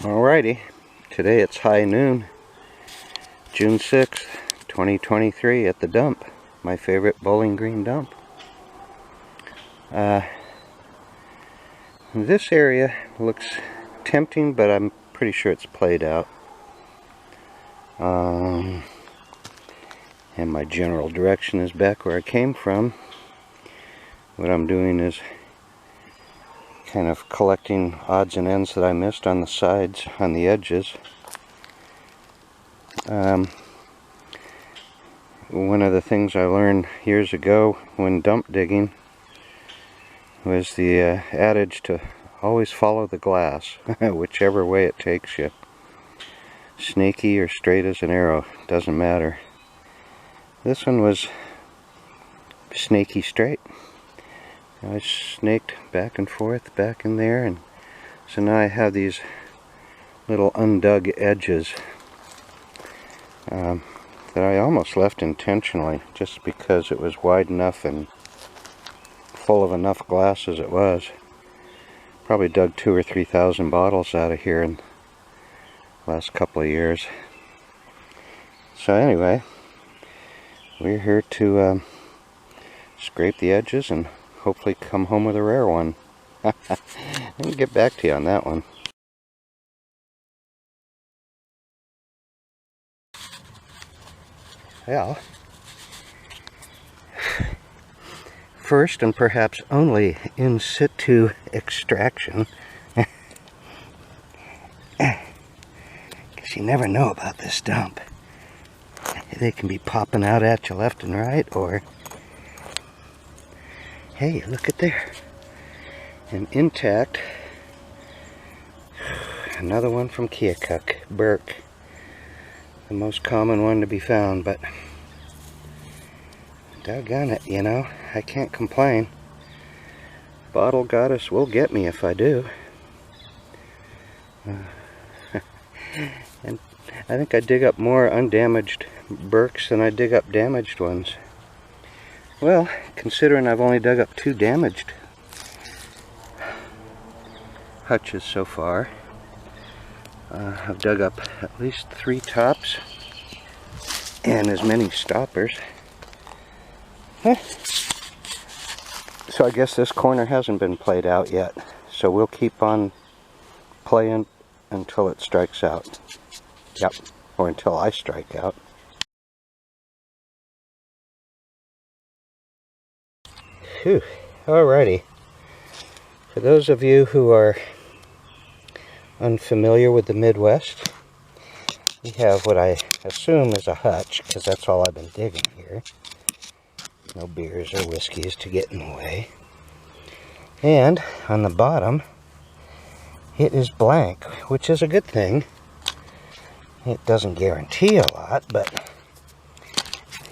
Alrighty, today it's high noon, June 6th, 2023 at the dump, my favorite Bowling Green dump. This area looks tempting, but I'm pretty sure it's played out. And my general direction is back where I came from. What I'm doing is kind of collecting odds and ends that I missed on the sides, on the edges. One of the things I learned years ago when dump digging was the adage to always follow the glass, whichever way it takes you. Snaky or straight as an arrow, doesn't matter. This one was snaky straight. I snaked back and forth, back in there, and so now I have these little undug edges that I almost left intentionally, just because it was wide enough and full of enough glass as it was. Probably dug 2,000 or 3,000 bottles out of here in the last couple of years. So anyway, we're here to scrape the edges and hopefully come home with a rare one. Let me get back to you on that one. Well, first and perhaps only in situ extraction. Because you never know about this dump. They can be popping out at you left and right, or hey, look at there, an intact, another one from Keokuk, Burk, the most common one to be found, but doggone it, you know, I can't complain. Bottle goddess will get me if I do. And I think I dig up more undamaged Burks than I dig up damaged ones. Well, considering I've only dug up 2 damaged hutches so far, I've dug up at least 3 tops and as many stoppers. So I guess this corner hasn't been played out yet, so we'll keep on playing until it strikes out. Yep, or until I strike out. Whew. Alrighty. For those of you who are unfamiliar with the Midwest, we have what I assume is a hutch, because that's all I've been digging here. No beers or whiskeys to get in the way. And on the bottom, it is blank, which is a good thing. It doesn't guarantee a lot, but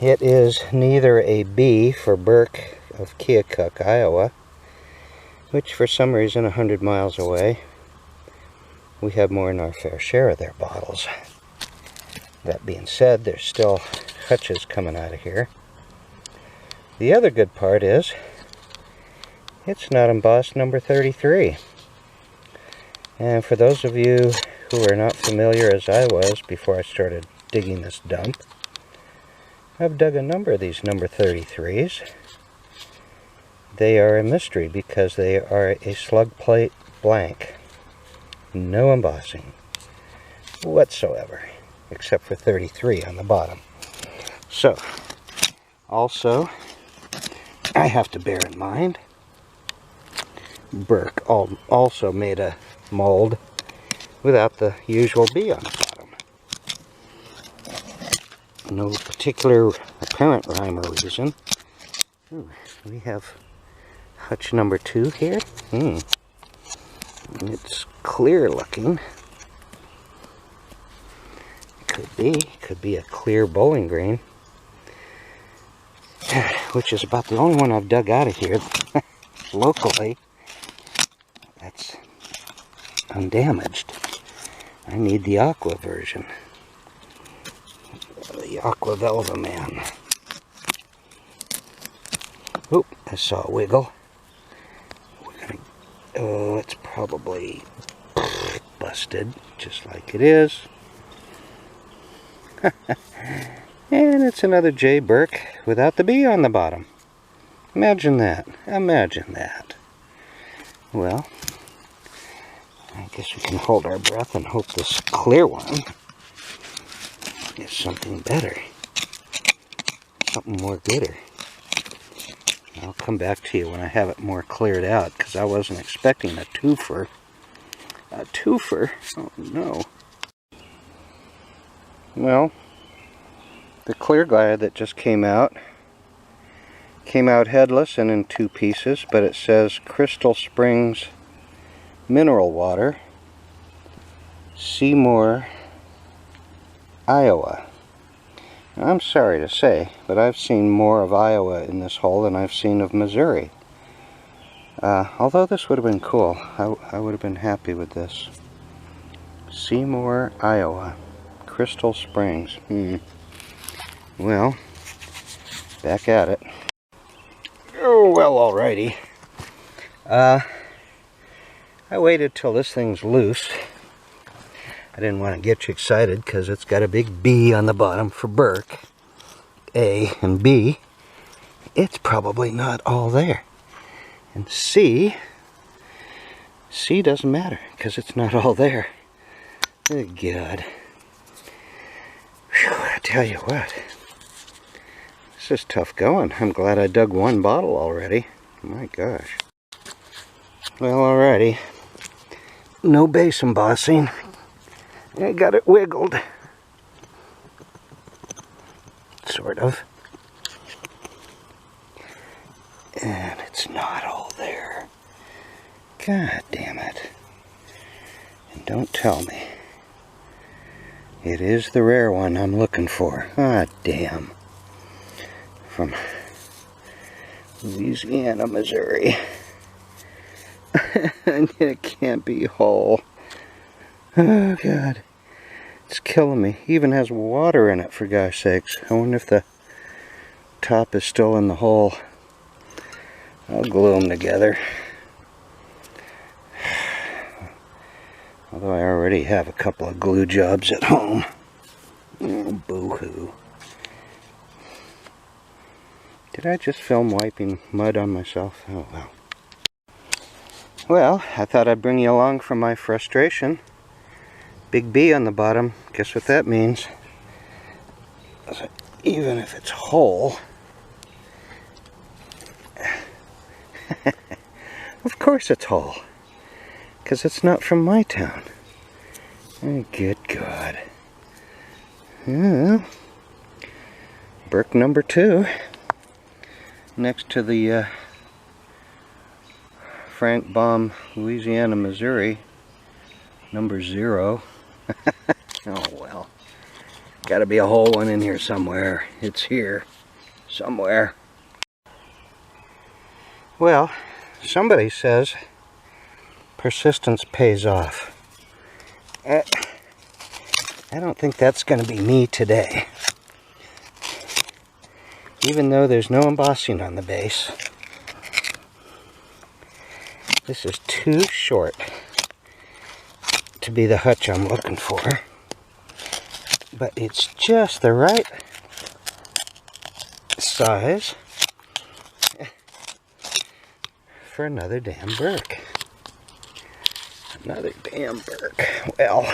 it is neither a B for Burk of Keokuk, Iowa, which for some reason 100 miles away, we have more than our fair share of their bottles. That being said, there's still hutches coming out of here. The other good part is, it's not embossed number 33. And for those of you who are not familiar as I was before I started digging this dump, I've dug a number of these number 33s. They are a mystery because they are a slug plate blank. No embossing whatsoever, except for 33 on the bottom. So, also, I have to bear in mind, Burk also made a mold without the usual B on the bottom. No particular apparent rhyme or reason. Ooh, we have hutch number 2 here. It's clear looking. Could be a clear Bowling Green, which is about the only one I've dug out of here locally that's undamaged. I need the aqua version, the aqua velva man. Oop, I saw a wiggle. We're gonna, oh, it's probably busted. busted, just like it is. And it's another J. Burk without the B on the bottom. Imagine that. Imagine that. Well, I guess we can hold our breath and hope this clear one is something better. Something more gooder. I'll come back to you when I have it more cleared out, because I wasn't expecting a twofer. A twofer? Oh no. Well, the clear guy that just came out headless and in 2 pieces, but it says Crystal Springs Mineral Water, Seymour, Iowa. Now, I'm sorry to say, but I've seen more of Iowa in this hole than I've seen of Missouri. Although this would have been cool. I would have been happy with this. Seymour, Iowa. Crystal Springs. Well, back at it. Oh, well, alrighty. I waited till this thing's loose. I didn't want to get you excited because it's got a big B on the bottom for Burk. A and B. It's probably not all there. And C doesn't matter because it's not all there. Good God. Whew, I tell you what. This is tough going. I'm glad I dug 1 bottle already. My gosh. Well, alrighty. No base embossing. I got it wiggled. Sort of. And it's not all there. God damn it. And don't tell me. It is the rare one I'm looking for. Ah, damn. From Louisiana, Missouri. And it can't be whole. Oh, God. It's killing me. It even has water in it, for gosh sakes. I wonder if the top is still in the hole. I'll glue them together. Although I already have a couple of glue jobs at home. Oh, boo-hoo. Did I just film wiping mud on myself? Oh, well. Well, I thought I'd bring you along from my frustration. Big B on the bottom. Guess what that means? Even if it's whole. Of course it's whole. Because it's not from my town. Oh, good God. Yeah. Burk number 2. Next to the Frank Baum, Louisiana, Missouri. Number 0. Oh, well. Gotta be a whole one in here somewhere. It's here. Somewhere. Well, somebody says persistence pays off. I don't think that's going to be me today. Even though there's no embossing on the base. This is too short to be the hutch I'm looking for. But it's just the right size for another damn Burk. Another damn Burk. Well,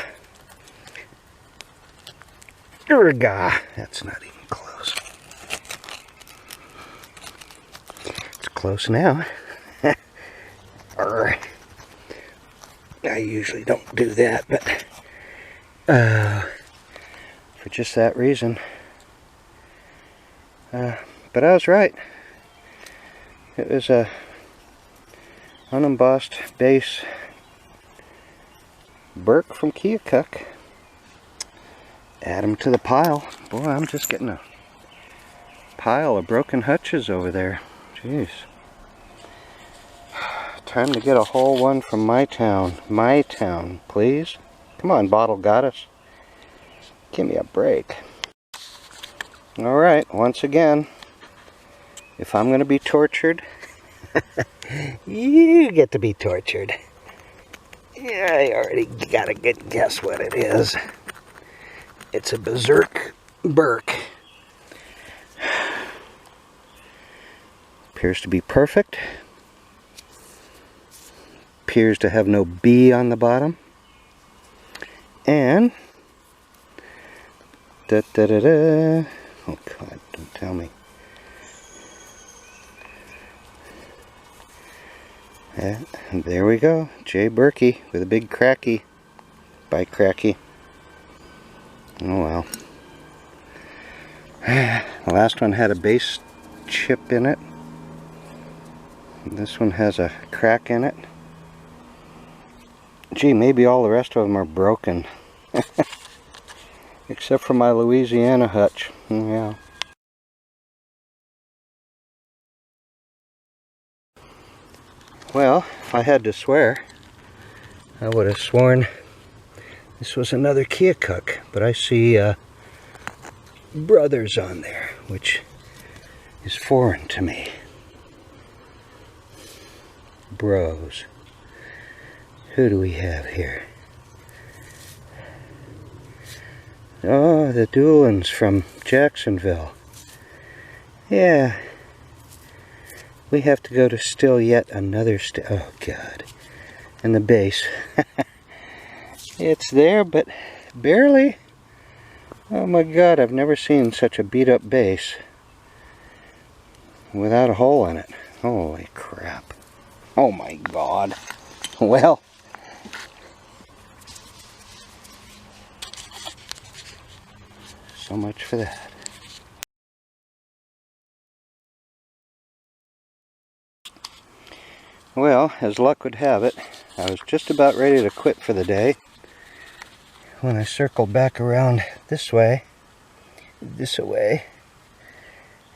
Urga. That's not even close. It's close now. I usually don't do that, but for just that reason. But I was right. It was a unembossed base Burk from Keokuk. Add them to the pile. Boy, I'm just getting a pile of broken hutches over there. Jeez. Time to get a whole one from my town. My town, please. Come on, bottle goddess. Give me a break. Alright, once again, if I'm going to be tortured, you get to be tortured. Yeah, I already got a good guess what it is. It's a berserk Burk. Appears to be perfect. Appears to have no B on the bottom. And oh God, don't tell me. Yeah, and there we go, J. Burky with a big cracky by cracky. Oh well. The last one had a base chip in it. This one has a crack in it. Gee, maybe all the rest of them are broken. Except for my Louisiana hutch. Yeah. Well, if I had to swear, I would have sworn this was another Keokuk, but I see brothers on there, which is foreign to me. Bros. Who do we have here? Oh, the Doolins from Jacksonville. Yeah. We have to go to still yet another oh God. And the base. It's there, but barely. Oh my God, I've never seen such a beat up base without a hole in it. Holy crap. Oh my God. Well. So much for that. Well, as luck would have it, I was just about ready to quit for the day when I circled back around this way,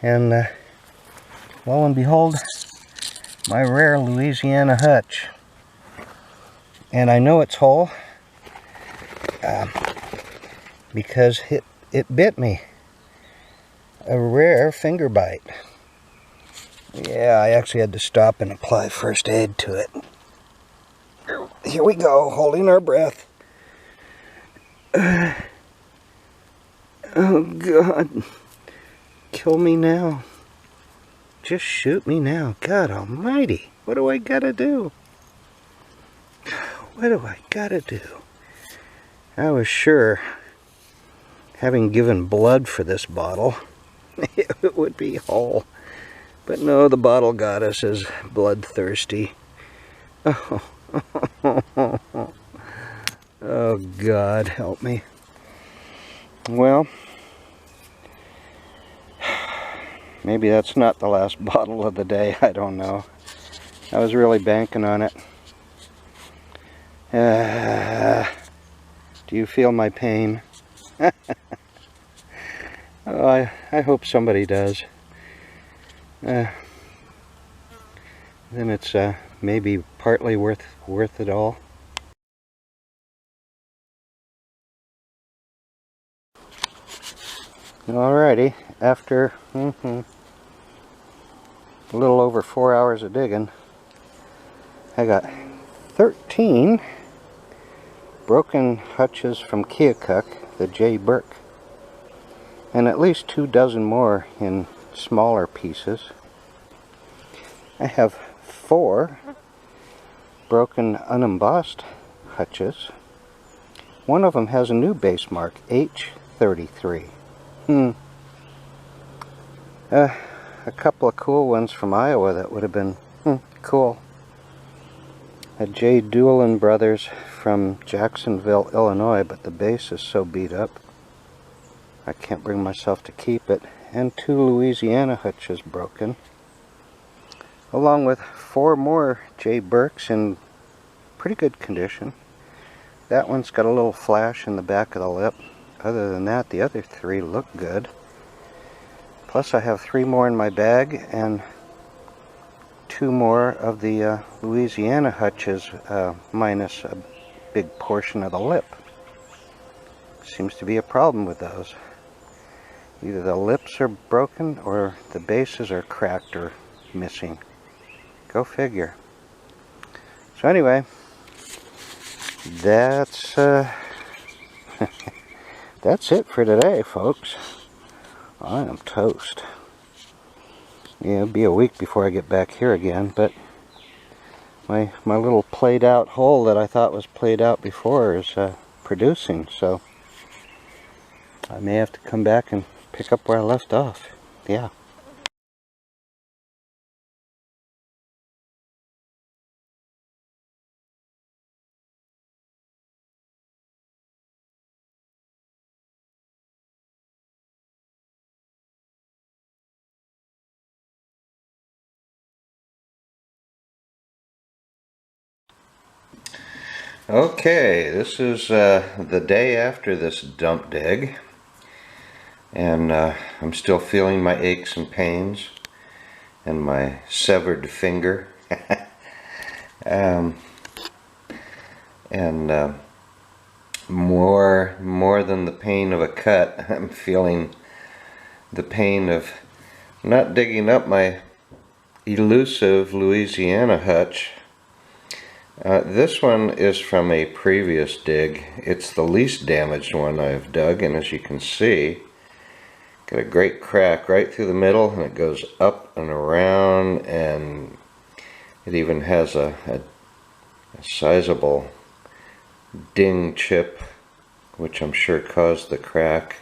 and lo and behold, my rare Louisiana hutch. And I know it's whole because it bit me. A rare finger bite. Yeah, I actually had to stop and apply first aid to it. Here we go, holding our breath. Oh God. Kill me now. Just shoot me now. God almighty. What do I gotta do? What do I gotta do? I was sure, having given blood for this bottle, it would be whole. But no, the bottle goddess is bloodthirsty. Oh, oh God, help me. Well, maybe that's not the last bottle of the day. I don't know. I was really banking on it. Do you feel my pain? Oh, I hope somebody does. Then it's maybe partly worth it all. Alrighty, after a little over 4 hours of digging, I got 13 broken hutches from Keokuk, the J. Burk, and at least 2 dozen more in smaller pieces. I have 4 broken unembossed hutches. One of them has a new base mark, H33. A couple of cool ones from Iowa that would have been cool. A J. Doolin Brothers from Jacksonville, Illinois, but the base is so beat up I can't bring myself to keep it. And 2 Louisiana hutches broken, along with 4 more J. Burks in pretty good condition. That one's got a little flash in the back of the lip. Other than that, the other 3 look good. Plus I have 3 more in my bag and 2 more of the Louisiana hutches, minus a big portion of the lip. Seems to be a problem with those. Either the lips are broken or the bases are cracked or missing. Go figure. So anyway, that's that's it for today, folks. I am toast. Yeah, it'll be a week before I get back here again, but my little played out hole that I thought was played out before is producing, so I may have to come back and pick up where I left off. Yeah. Okay, this is the day after this dump dig, and I'm still feeling my aches and pains and my severed finger. And more than the pain of a cut, I'm feeling the pain of not digging up my elusive Louisiana hutch. This one is from a previous dig. It's the least damaged one I've dug, and as you can see, got a great crack right through the middle, and it goes up and around, and it even has a sizable ding chip, which I'm sure caused the crack,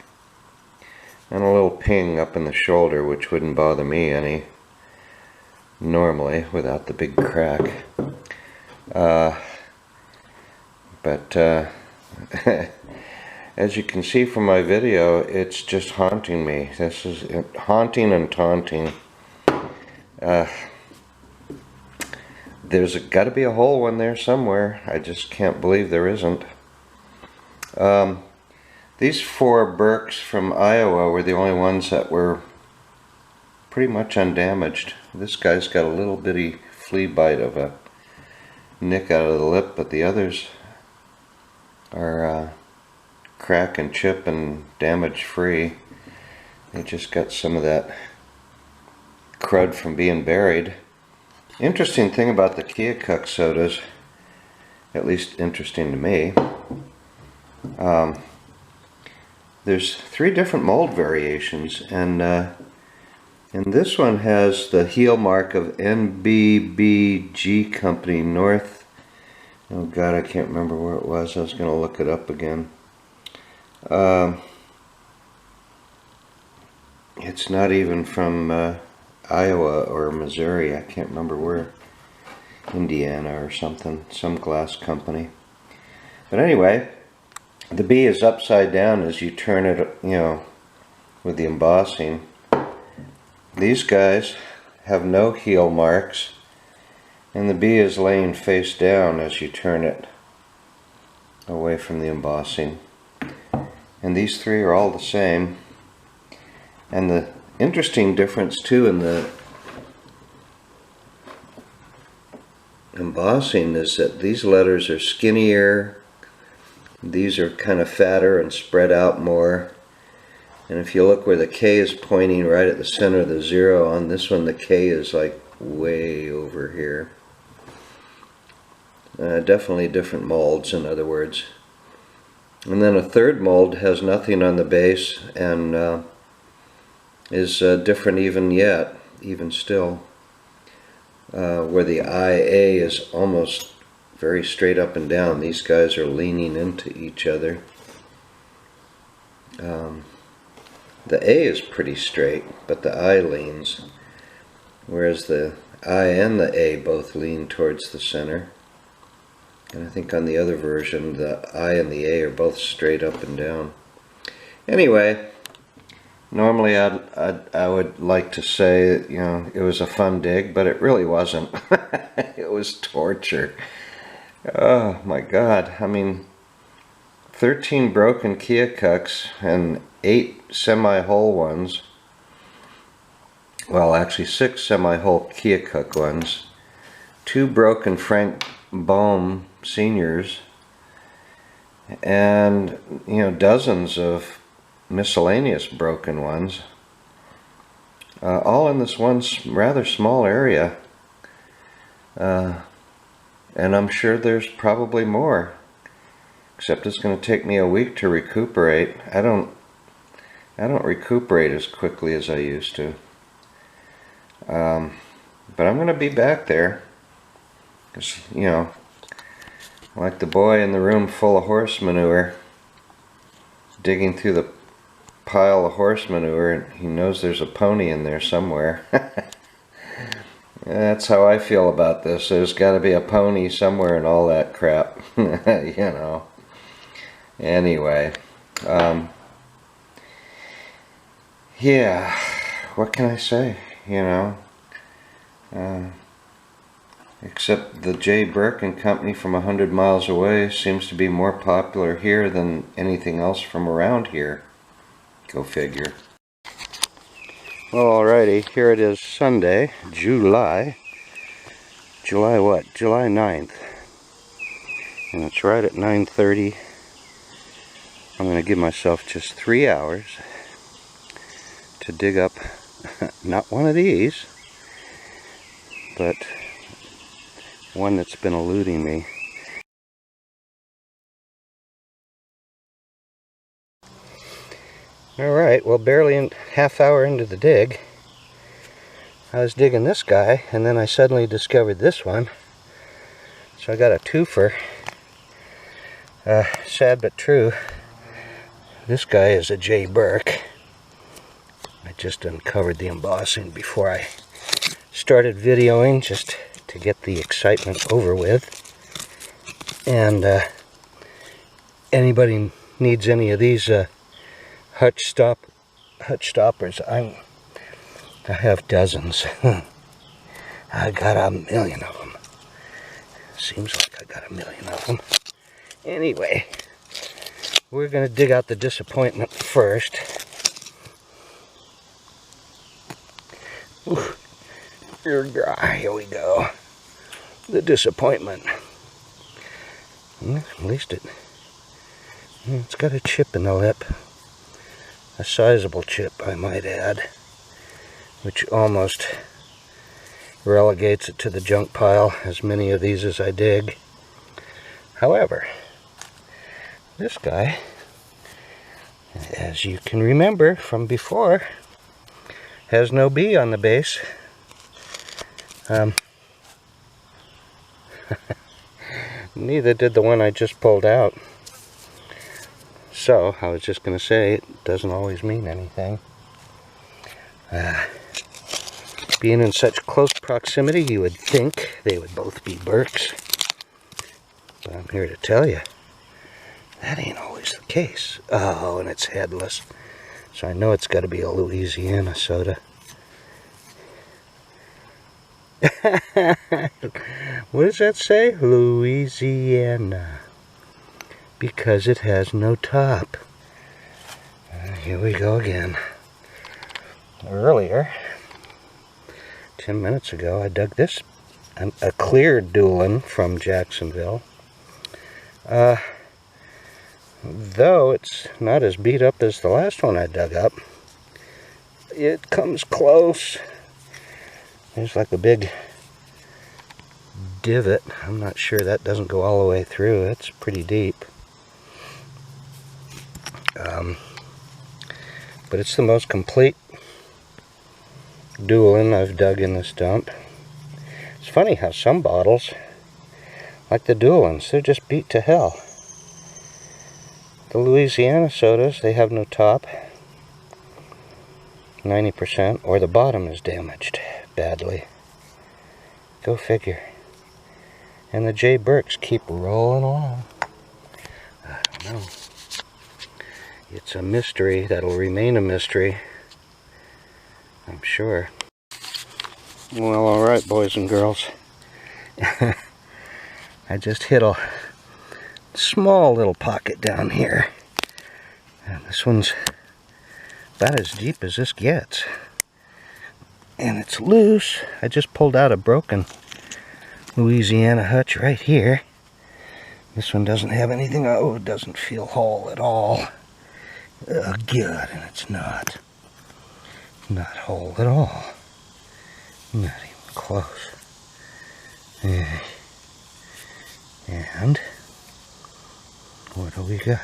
and a little ping up in the shoulder, which wouldn't bother me any normally without the big crack. But as you can see from my video, it's just haunting me. This is haunting and taunting. There's got to be a hole in there somewhere. I just can't believe there isn't. These 4 Burks from Iowa were the only ones that were pretty much undamaged. This guy's got a little bitty flea bite of a nick out of the lip, but the others are crack and chip and damage free. They just got some of that crud from being buried. Interesting thing about the Keokuk sodas, at least interesting to me, there's 3 different mold variations, and this one has the heel mark of NBBG Company North. Oh God, I can't remember where it was. I was going to look it up again. It's not even from Iowa or Missouri. I can't remember where. Indiana or something. Some glass company. But anyway, the B is upside down as you turn it, you know, with the embossing. These guys have no heel marks, and the B is laying face down as you turn it away from the embossing. And these 3 are all the same. And the interesting difference too in the embossing is that these letters are skinnier, these are kind of fatter and spread out more. And if you look where the K is pointing right at the center of the 0, on this one the K is like way over here. Definitely different molds, in other words. And then a 3rd mold has nothing on the base and is different even still. Where the IA is almost very straight up and down. These guys are leaning into each other. The A is pretty straight, but the I leans, whereas the I and the A both lean towards the center. And I think on the other version, the I and the A are both straight up and down. Anyway, normally I would like to say, you know, it was a fun dig, but it really wasn't. It was torture. Oh my God. I mean, 13 broken Keokuks and 8 semi-whole ones. Well, actually 6 semi-whole Keokuk ones. 2 broken Frank Bohm seniors. And, you know, dozens of miscellaneous broken ones. All in this one rather small area. And I'm sure there's probably more. Except it's going to take me a week to recuperate. I don't recuperate as quickly as I used to. But I'm going to be back there. 'Cause, you know, like the boy in the room full of horse manure, digging through the pile of horse manure, and he knows there's a pony in there somewhere. That's how I feel about this. There's got to be a pony somewhere in all that crap. You know. Anyway. Yeah. What can I say? You know. Except the J. Burk and Company from 100 miles away seems to be more popular here than anything else from around here. Go figure. Well, alrighty, here it is, Sunday, July what? July 9th. And it's right at 9:30. I'm going to give myself just 3 hours to dig up, not one of these, but one that's been eluding me. Alright, well, barely a half hour into the dig, I was digging this guy, and then I suddenly discovered this one. So I got a twofer. Sad but true. This guy is a J. Burk. I just uncovered the embossing before I started videoing, just to get the excitement over with. And anybody needs any of these hutch stoppers, I have dozens. I got a million of them. Seems like I got a million of them. Anyway, we're going to dig out the disappointment first. Ooh, you're dry. Here we go. The disappointment. At least it's got a chip in the lip. A sizable chip, I might add, which almost relegates it to the junk pile, as many of these as I dig. However, this guy, as you can remember from before, has no B on the base. Neither did the one I just pulled out. So, I was just going to say, it doesn't always mean anything. Being in such close proximity, you would think they would both be Burks. But I'm here to tell you, that ain't always the case. Oh, and it's headless. So I know it's got to be a Louisiana soda. What does that say? Louisiana. Because it has no top. Here we go again. Earlier, 10 minutes ago, I dug this, a clear Doolin from Jacksonville. Though it's not as beat up as the last one I dug up, it comes close. There's like a big divot. I'm not sure that doesn't go all the way through. It's pretty deep. But it's the most complete Doolin I've dug in this dump. It's funny how some bottles, like the Doolins, they're just beat to hell. The Louisiana sodas, they have no top, 90%, or the bottom is damaged badly. Go figure. And the J. Burks keep rolling along. I don't know. It's a mystery that'll remain a mystery, I'm sure. Well, alright, boys and girls. I just hit a small little pocket down here. And this one's about as deep as this gets. And it's loose. I just pulled out a broken Louisiana hutch right here. This one doesn't have anything. Oh, it doesn't feel whole at all. Oh, good, and it's not whole at all. Not even close. And What do we got?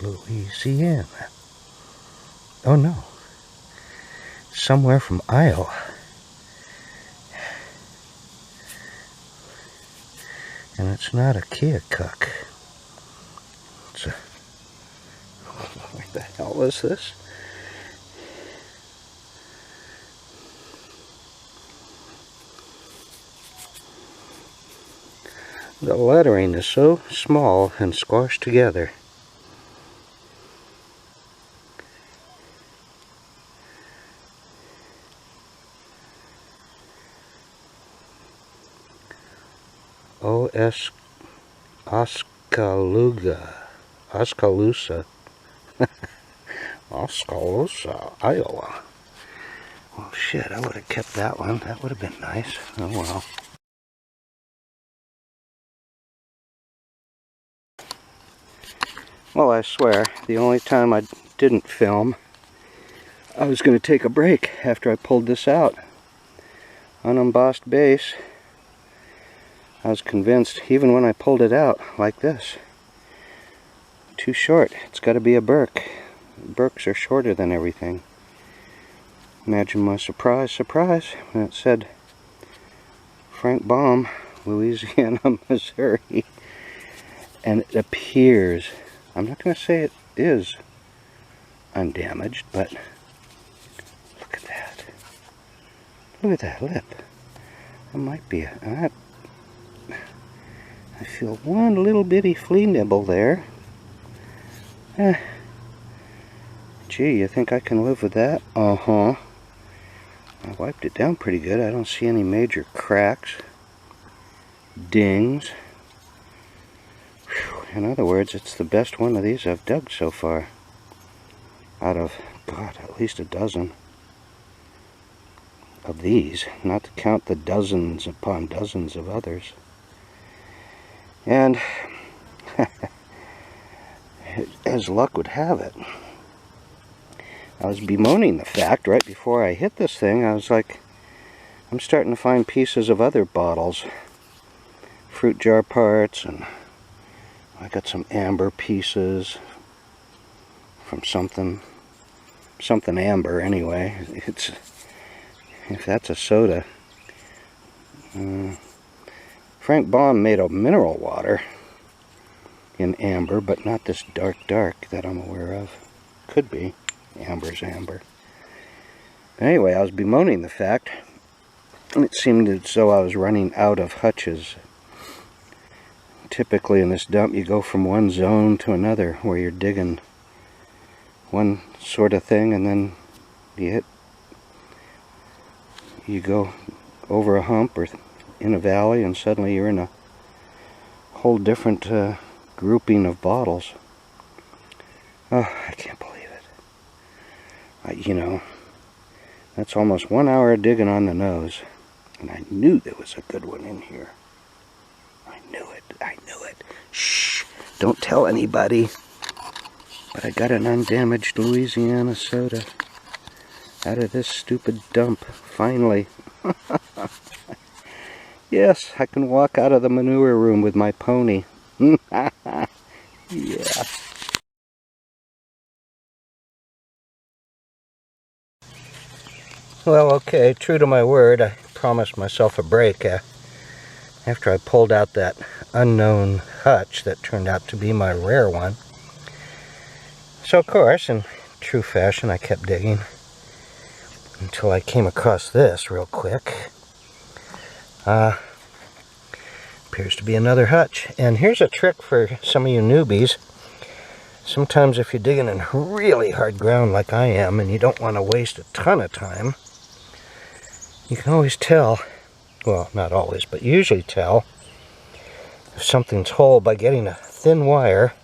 Louisiana. Oh no. Somewhere from Iowa. And it's not a Keokuk. It's a... What the hell is this? The lettering is so small and squashed together. Oskaloosa. Oskaloosa, Iowa. Well, shit, I would have kept that one. That would have been nice. Oh well. Well, I swear, the only time I didn't film, I was going to take a break after I pulled this out. Unembossed base. I was convinced, even when I pulled it out, like this. Too short. It's got to be a Burk. Burks are shorter than everything. Imagine my surprise, when it said Frank Baum, Louisiana, Missouri. And it appears, I'm not going to say it is undamaged, but look at that. Look at that lip. That might be a... I feel one little bitty flea nibble there. Gee, you think I can live with that? Uh-huh. I wiped it down pretty good. I don't see any major cracks. Dings. Whew. In other words, it's the best one of these I've dug so far. Out of, God, at least a dozen of these. Not to count the dozens upon dozens of others. And as luck would have it, I was bemoaning the fact right before I hit this thing. I was like, I'm starting to find pieces of other bottles, fruit jar parts, and I got some amber pieces from something amber anyway. It's, if that's a soda. Frank Baum made a mineral water in amber, but not this dark that I'm aware of. Could be. Amber's amber. Anyway, I was bemoaning the fact, and it seemed as though I was running out of hutches. Typically in this dump you go from one zone to another where you're digging one sort of thing, and then you go over a hump or in a valley, and suddenly you're in a whole different grouping of bottles. Oh, I can't believe it. You know, that's almost 1 hour of digging on the nose, and I knew there was a good one in here. I knew it. Shh, don't tell anybody. But I got an undamaged Louisiana soda out of this stupid dump, finally. Yes, I can walk out of the manure room with my pony. Yeah. Well, okay, true to my word, I promised myself a break after I pulled out that unknown hutch that turned out to be my rare one. So, of course, in true fashion, I kept digging until I came across this real quick. Appears to be another hutch. And here's a trick for some of you newbies. Sometimes if you're digging in really hard ground like I am, and you don't want to waste a ton of time, you can always tell, well, not always, but usually tell if something's whole by getting a thin wire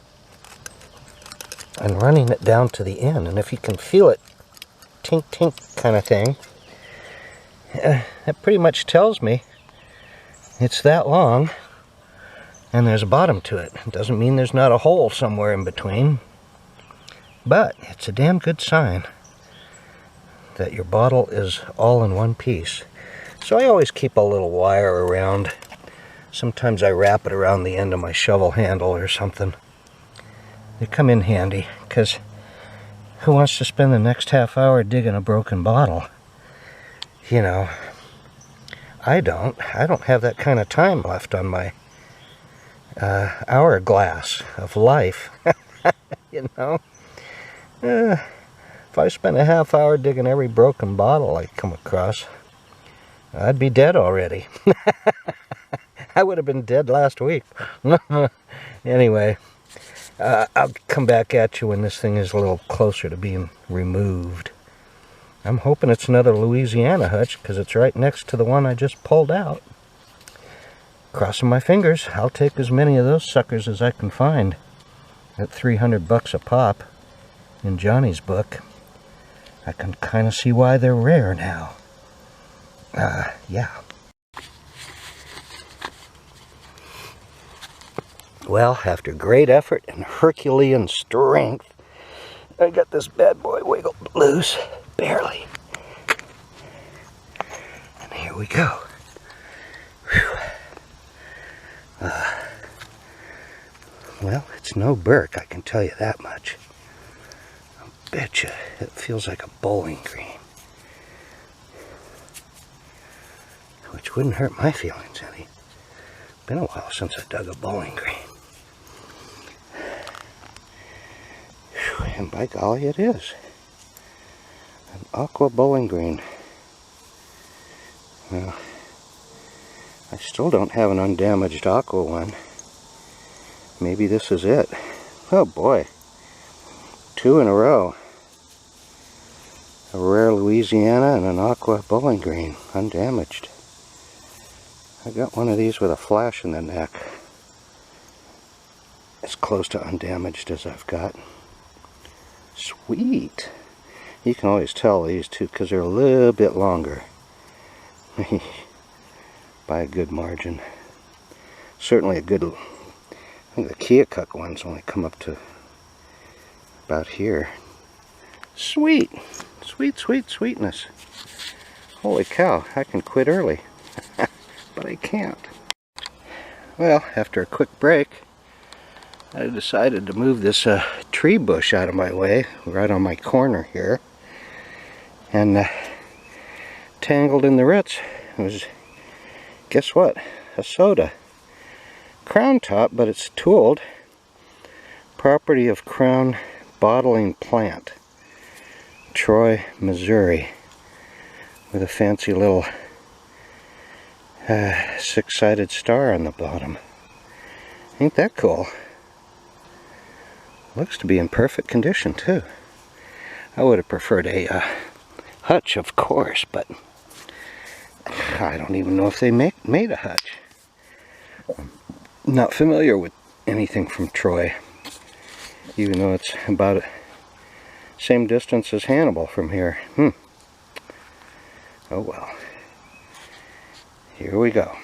and running it down to the end. And if you can feel it tink tink kind of thing, that pretty much tells me it's that long and there's a bottom to it. It doesn't mean there's not a hole somewhere in between, but it's a damn good sign that your bottle is all in one piece. So I always keep a little wire around Sometimes I wrap it around the end of my shovel handle or something. They come in handy, because who wants to spend the next half hour digging a broken bottle? You know, I don't have that kind of time left on my hourglass of life. You know, if I spent a half hour digging every broken bottle I come across, I'd be dead already. I would have been dead last week. Anyway, I'll come back at you when this thing is a little closer to being removed. I'm hoping it's another Louisiana hutch, because it's right next to the one I just pulled out. Crossing my fingers, I'll take as many of those suckers as I can find. At $300 a pop, in Johnny's book. I can kind of see why they're rare now. Yeah. Well, after great effort and Herculean strength, I got this bad boy wiggled loose, barely. And here we go. Well, it's no Burk, I can tell you that much. I'll betcha it feels like a bowling green. Which wouldn't hurt my feelings any. Been a while since I dug a bowling green. Whew, and by golly, it is. An aqua bowling green. Well, I still don't have an undamaged aqua one. Maybe this is it. Oh boy. 2 in a row. A rare Louisiana and an aqua bowling green, undamaged. I got one of these with a flash in the neck. As close to undamaged as I've got. Sweet. You can always tell these two because they're a little bit longer. By a good margin. Certainly a good... I think the Keokuk ones only come up to about here. Sweet. Sweet, sweet, sweetness. Holy cow, I can quit early. But I can't. Well, after a quick break, I decided to move this tree bush out of my way, right on my corner here. And tangled in the roots was, guess what? A soda. Crown top, but it's tooled. Property of Crown Bottling Plant, Troy, Missouri, with a fancy little six-sided star on the bottom. Ain't that cool? Looks to be in perfect condition too. I would have preferred a hutch, of course, but I don't even know if they made a hutch. Not familiar with anything from Troy, even though it's about the same distance as Hannibal from here. Oh well. Here we go.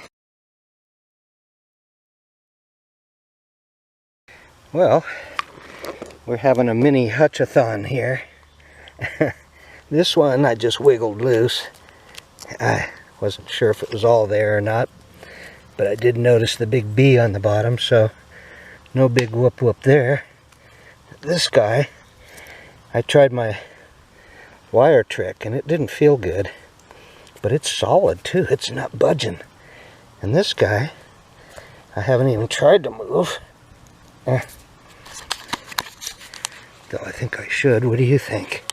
Well, we're having a mini hutchathon here. This one I just wiggled loose. I wasn't sure if it was all there or not, but I did notice the big B on the bottom, so no big whoop whoop there. This guy, I tried my wire trick and it didn't feel good, but it's solid too, it's not budging. And this guy, I haven't even tried to move. Though I think I should. What do you think?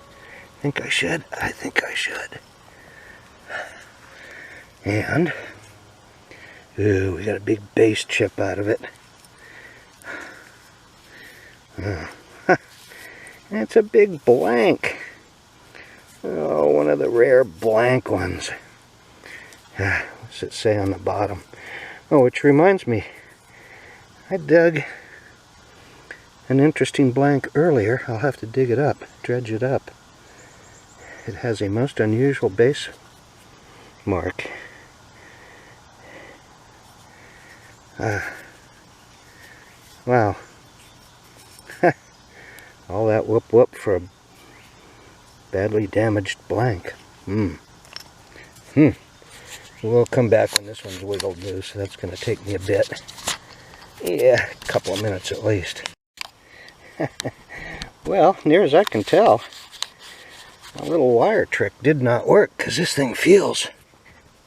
Think I should? I think I should. And ooh, we got a big bass chip out of it. It's a big blank. Oh, one of the rare blank ones. What's it say on the bottom? Oh, which reminds me, I dug an interesting blank earlier. I'll have to dig it up, dredge it up. It has a most unusual base mark. Wow. All that whoop whoop for a badly damaged blank. We'll come back when this one's wiggled loose. That's going to take me a bit. Yeah, a couple of minutes at least. Well, near as I can tell, my little wire trick did not work because this thing feels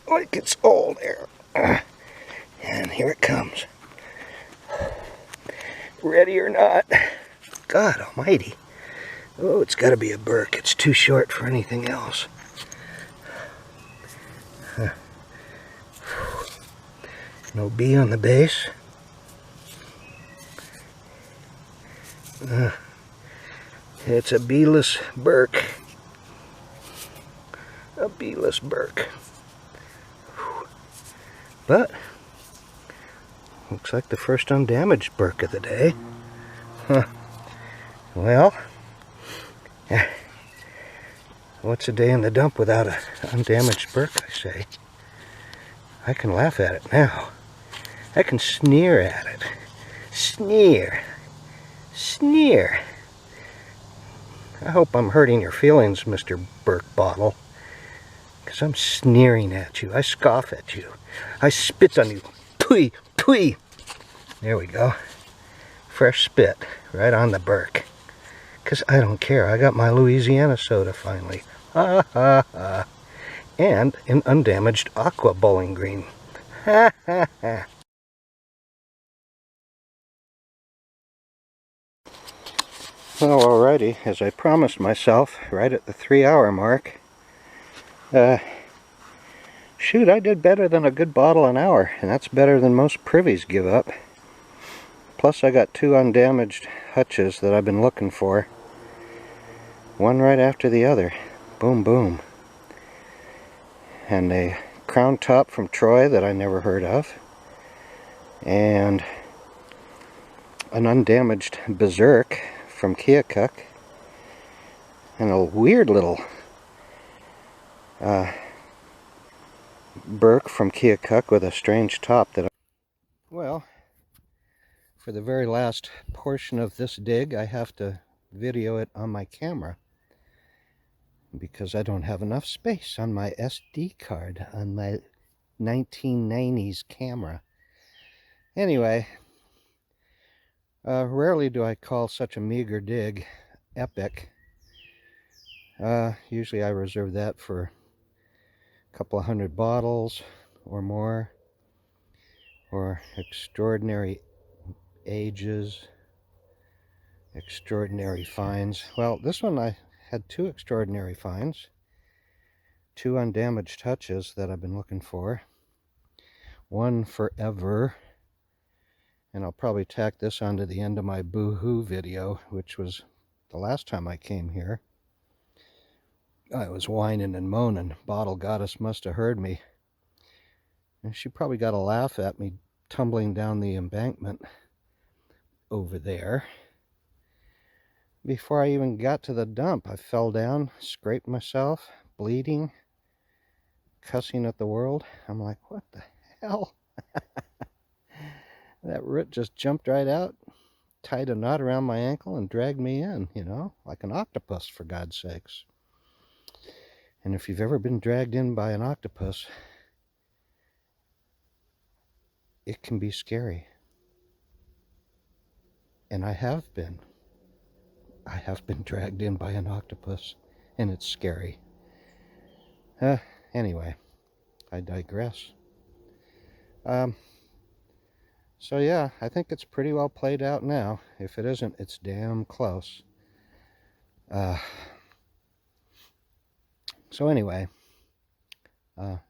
like it's all there. And here it comes. Ready or not. God almighty. Oh, it's got to be a Burk. It's too short for anything else. No B on the base. It's a B-less Burk. A B-less Burk. But looks like the first undamaged Burk of the day. Huh. Well, what's a day in the dump without an undamaged Burk, I say? I can laugh at it now. I can sneer at it. Sneer. Sneer. I hope I'm hurting your feelings, Mr. Burk Bottle. Because I'm sneering at you. I scoff at you. I spit on you. Pui, pui. There we go. Fresh spit right on the Burk. Because I don't care. I got my Louisiana soda finally. Ha ha ha. And an undamaged aqua Bowling Green. Ha ha ha. Well, alrighty, as I promised myself, right at the 3-hour mark, shoot, I did better than a good bottle an hour, and that's better than most privies give up. Plus I got 2 undamaged hutches that I've been looking for. One right after the other. Boom, boom. And a crown top from Troy that I never heard of. And an undamaged Berserk from Keokuk. And a weird little Burk from Keokuk with a strange top that well, for the very last portion of this dig, I have to video it on my camera because I don't have enough space on my SD card on my 1990s camera. Anyway, rarely do I call such a meager dig epic. Usually I reserve that for a couple of 100 bottles or more, or extraordinary ages, extraordinary finds. Well, this one I had 2 extraordinary finds, 2 undamaged hutches that I've been looking for, one forever, and I'll probably tack this onto the end of my boo-hoo video, which was the last time I came here. I was whining and moaning. Bottle Goddess must have heard me, and she probably got a laugh at me tumbling down the embankment over there. Before I even got to the dump, I fell down, scraped myself, bleeding, cussing at the world. I'm like, what the hell? That root just jumped right out, tied a knot around my ankle, and dragged me in, you know, like an octopus, for God's sakes. And if you've ever been dragged in by an octopus, it can be scary. And I have been. I have been dragged in by an octopus, and it's scary. Anyway, I digress. So yeah, I think it's pretty well played out now. If it isn't, it's damn close. So anyway, I'm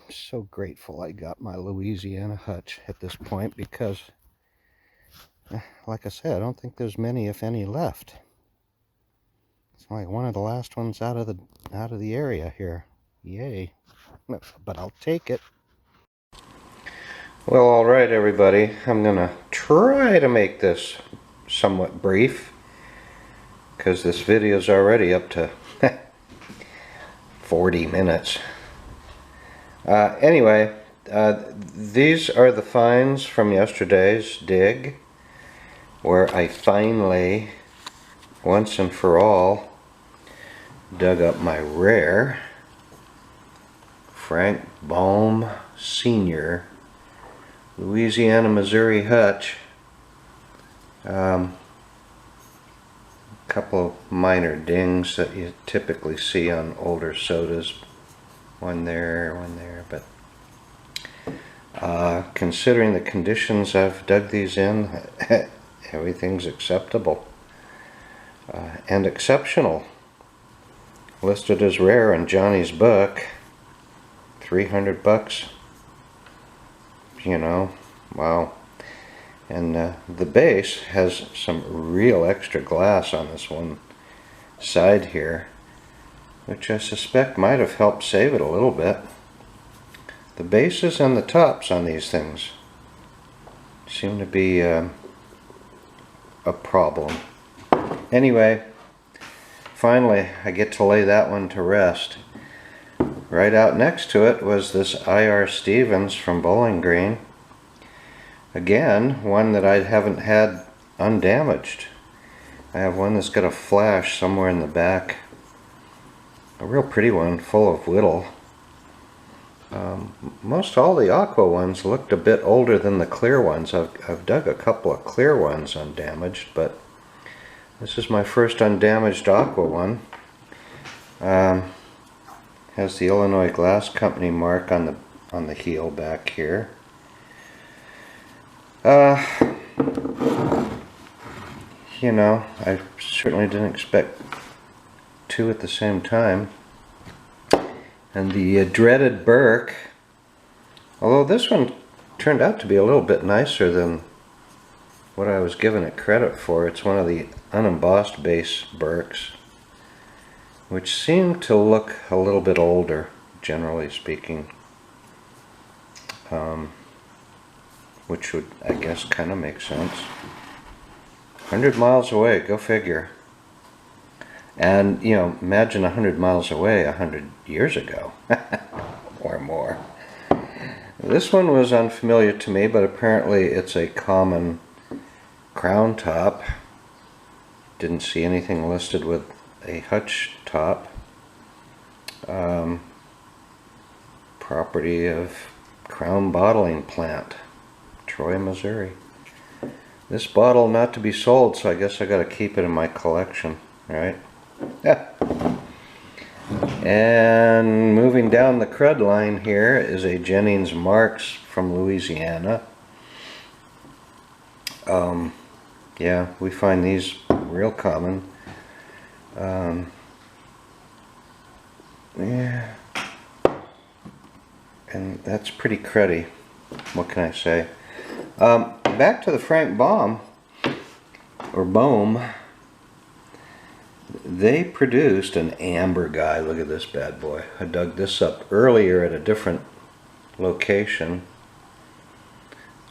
so grateful I got my Louisiana hutch at this point because, like I said, I don't think there's many, if any, left. It's like one of the last ones out of the area here. Yay. But I'll take it. Well, alright everybody, I'm gonna try to make this somewhat brief because this video's already up to 40 minutes. Anyway, these are the finds from yesterday's dig, where I finally, once and for all, dug up my rare Frank Baum Sr. Louisiana, Missouri Hutch. Couple of minor dings that you typically see on older sodas. One there, but considering the conditions I've dug these in, everything's acceptable and exceptional. Listed as rare in Johnny's book. $300, you know, wow. And the base has some real extra glass on this one side here, which I suspect might have helped save it a little bit. The bases and the tops on these things seem to be a problem. Anyway, finally I get to lay that one to rest. Right out next to it was this I.R. Stevens from Bowling Green. Again, one that I haven't had undamaged. I have one that's got a flash somewhere in the back. A real pretty one, full of whittle. Most all the aqua ones looked a bit older than the clear ones. I've dug a couple of clear ones undamaged, but this is my first undamaged aqua one. Has the Illinois Glass Company mark on the heel back here. You know, I certainly didn't expect two at the same time. And the dreaded Burk, although this one turned out to be a little bit nicer than what I was giving it credit for. It's one of the unembossed base Burks, which seem to look a little bit older, generally speaking. Which would, I guess, kind of make sense. 100 miles away, go figure. And, you know, imagine 100 miles away 100 years ago, or more. This one was unfamiliar to me, but apparently it's a common crown top. Didn't see anything listed with a hutch top. Property of Crown Bottling Plant, Troy, Missouri. This bottle not to be sold, so I guess I gotta keep it in my collection, right? Yeah. And moving down the crud line here is a Jennings Marks from Louisiana. Yeah, we find these real common. Yeah, and that's pretty cruddy. What can I say? Back to the Frank Baum, or Bohm. They produced an amber guy. Look at this bad boy. I dug this up earlier at a different location.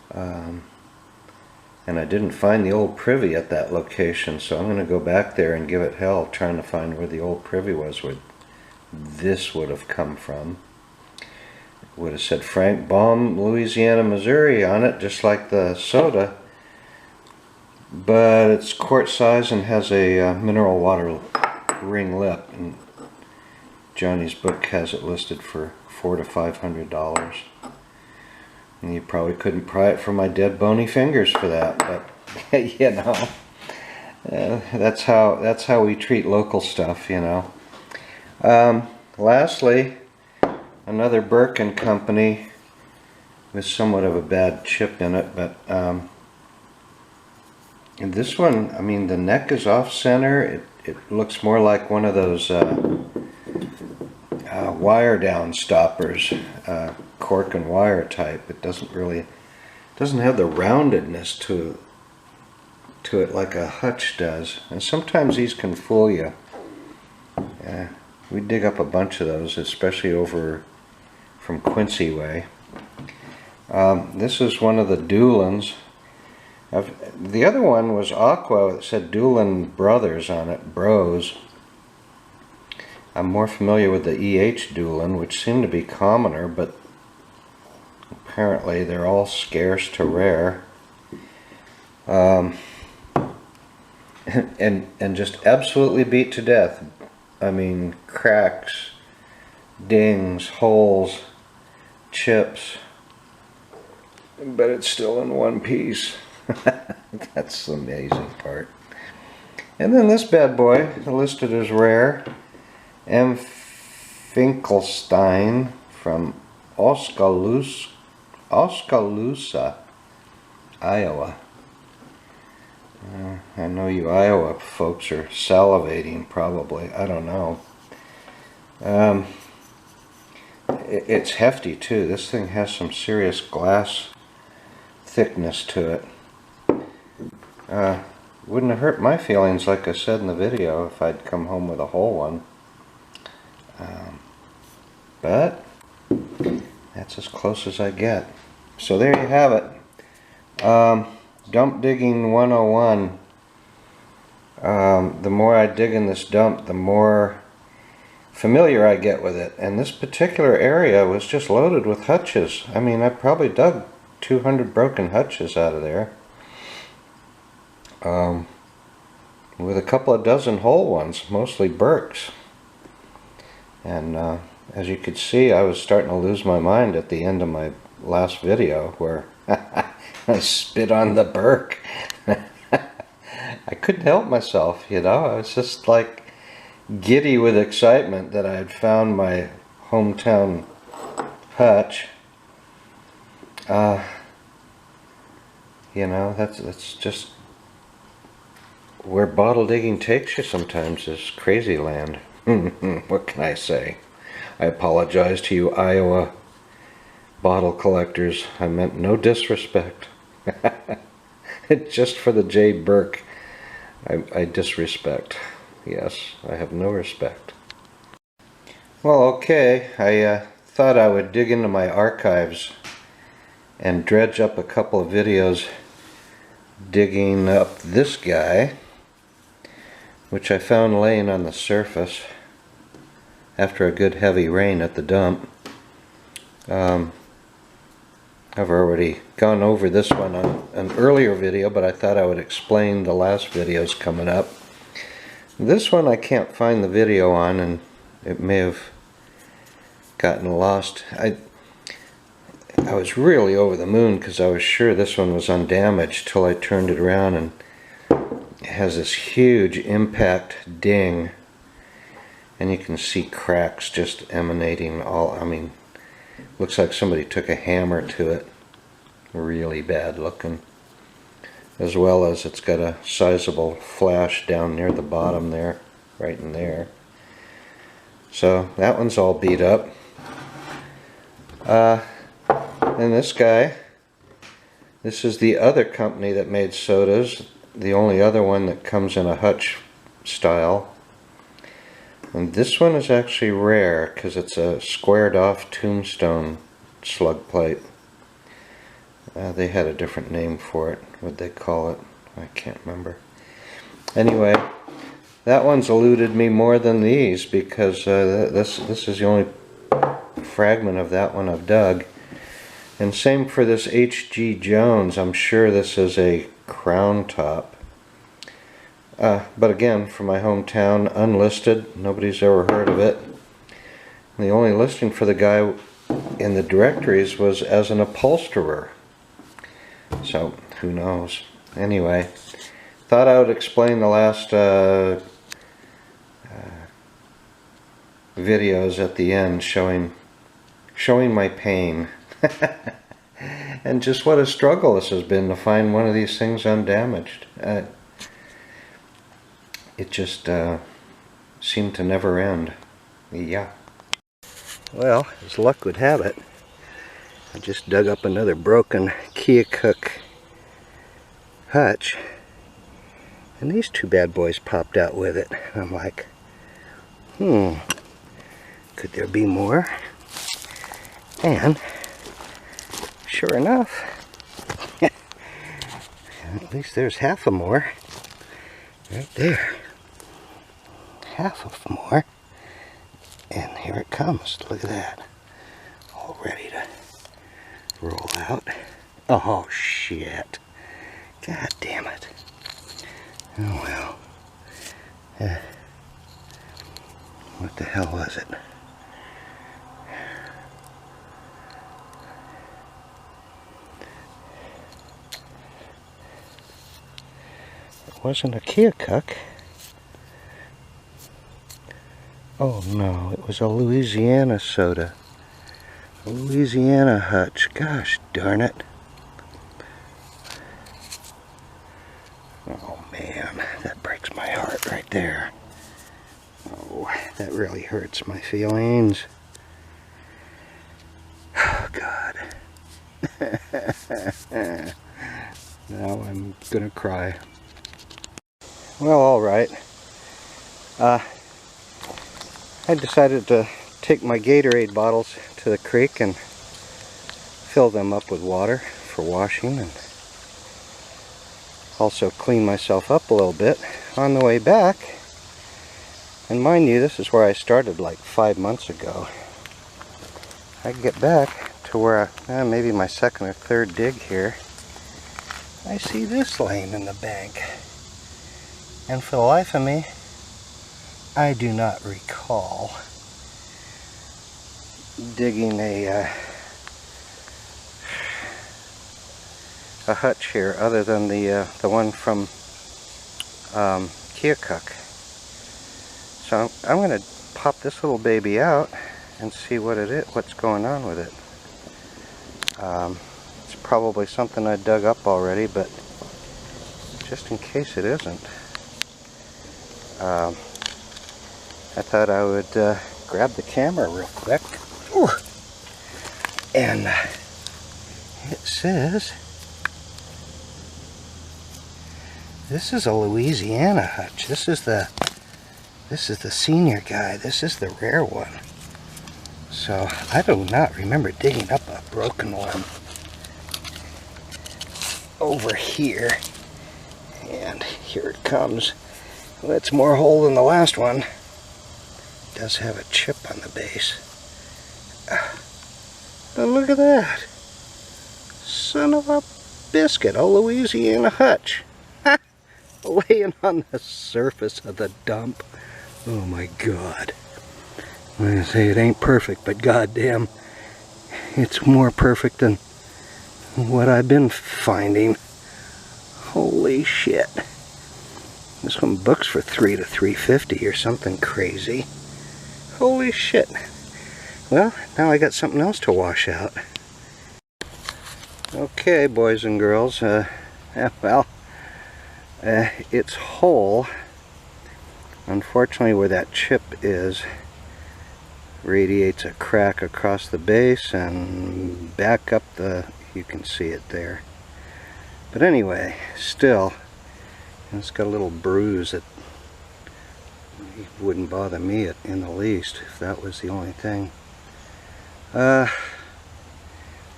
And I didn't find the old privy at that location, so I'm going to go back there and give it hell trying to find where the old privy was, where this would have come from. It would have said Frank Baum, Louisiana, Missouri on it, just like the soda. But it's quart size and has a mineral water ring lip. And Johnny's book has it listed for $400 to $500. And you probably couldn't pry it from my dead bony fingers for that, but you know, that's how we treat local stuff, you know. Lastly, another Burk and Company with somewhat of a bad chip in it, but and this one, I mean, the neck is off center. It looks more like one of those wire down stoppers, cork and wire type. It doesn't have the roundedness to it like a hutch does, and sometimes these can fool you. We dig up a bunch of those, especially over from Quincy way. This is one of the Doolins. The other one was Aqua. It said Doolin Brothers on it, Bros. I'm more familiar with the EH Doolin, which seem to be commoner, but apparently they're all scarce to rare. And just absolutely beat to death. I mean, cracks, dings, holes, chips, but it's still in one piece. That's the amazing part. And then this bad boy, listed as rare, M. Finkelstein from Oskaloosa, Iowa. I know you Iowa folks are salivating probably. I don't know. It's hefty too. This thing has some serious glass thickness to it. Wouldn't have hurt my feelings, like I said in the video, if I'd come home with a whole one. But that's as close as I get. So there you have it. Dump digging 101. The more I dig in this dump, the more familiar I get with it. And this particular area was just loaded with hutches. I mean, I probably dug 200 broken hutches out of there. With a couple of dozen whole ones, mostly Burks. And as you could see, I was starting to lose my mind at the end of my last video where I spit on the Burk. I couldn't help myself, you know. I was just like giddy with excitement that I had found my hometown hutch. You know, that's just where bottle digging takes you sometimes, is crazy land. What can I say? I apologize to you Iowa bottle collectors. I meant no disrespect. It's just for the J. Burk. I disrespect. Yes, I have no respect. Well, okay, I thought I would dig into my archives and dredge up a couple of videos digging up this guy, which I found laying on the surface after a good heavy rain at the dump. I've already gone over this one on an earlier video, but I thought I would explain the last videos coming up. This one I can't find the video on, and it may have gotten lost. I was really over the moon because I was sure this one was undamaged till I turned it around, and it has this huge impact ding, and you can see cracks just emanating all, I mean, looks like somebody took a hammer to it. Really bad looking. As well as it's got a sizable flash down near the bottom there, right in there. So that one's all beat up. And this guy, this is the other company that made sodas, the only other one that comes in a hutch style. And this one is actually rare because it's a squared off tombstone slug plate. They had a different name for it. What'd they call it? I can't remember. Anyway, that one's eluded me more than these because this is the only fragment of that one I've dug. And same for this H.G. Jones. I'm sure this is a crown top. But again, from my hometown, unlisted. Nobody's ever heard of it. And the only listing for the guy in the directories was as an upholsterer. So, who knows. Anyway, thought I would explain the last videos at the end, showing my pain. And just what a struggle this has been to find one of these things undamaged. It just seemed to never end. Yeah. Well, as luck would have it, I just dug up another broken Keokuk hutch, and these two bad boys popped out with it. And I'm like, could there be more? And sure enough, at least there's half a more right there. Half of more. And here it comes. Look at that. All ready to roll out. Oh, shit. God damn it. Oh, well. What the hell was it? wasn't a Keokuk. Oh no, it was a Louisiana soda. A Louisiana hutch. Gosh darn it. Oh man, that breaks my heart right there. Oh, that really hurts my feelings. Oh God. Now I'm gonna cry. Well, alright. I decided to take my Gatorade bottles to the creek and fill them up with water for washing, and also clean myself up a little bit on the way back. And mind you, this is where I started like 5 months ago. I get back to where maybe my second or third dig here. I see this laying in the bank, and for the life of me, I do not recall digging a hutch here other than the one from Keokuk. So I'm going to pop this little baby out and see what it is, what's going on with it. It's probably something I dug up already, but just in case it isn't, I thought I would grab the camera real quick. Ooh. And it says this is a Louisiana hutch. This is the senior guy. This is the rare one. So I do not remember digging up a broken one over here. And here it comes. Well, it's more hole than the last one. It does have a chip on the base. But look at that. Son of a biscuit, a Louisiana hutch. Laying on the surface of the dump. Oh my God. Like I say, it ain't perfect, but goddamn, it's more perfect than what I've been finding. Holy shit. This one books for $3 to $3.50 or something crazy. Holy shit. Well, now I got something else to wash out. Okay, boys and girls, it's whole. Unfortunately, where that chip is, radiates a crack across the base and back up you can see it there. But anyway, still, it's got a little bruise that wouldn't bother me in the least if that was the only thing.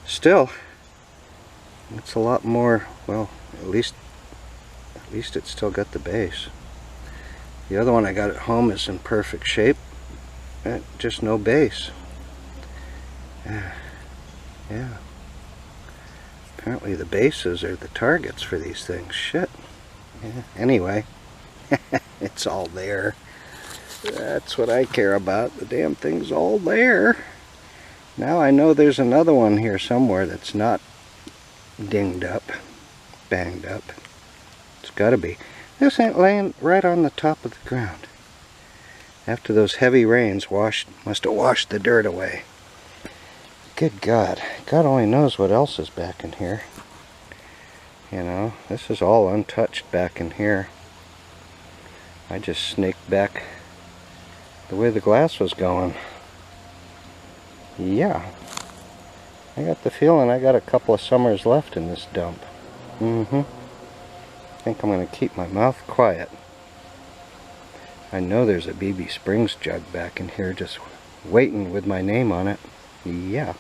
Still, it's a lot more, well, at least it's still got the base. The other one I got at home is in perfect shape, just no base. Yeah. Apparently the bases are the targets for these things. Shit. Yeah. Anyway, it's all there. That's what I care about. The damn thing's all there. Now I know there's another one here somewhere that's not dinged up, banged up. It's gotta be. This ain't laying right on the top of the ground. After those heavy rains must have washed the dirt away. Good God. God only knows what else is back in here. You know, this is all untouched back in here. I just snaked back the way the glass was going. Yeah. I got the feeling I got a couple of summers left in this dump. I think I'm going to keep my mouth quiet. I know there's a BB Springs jug back in here just waiting with my name on it. Yeah.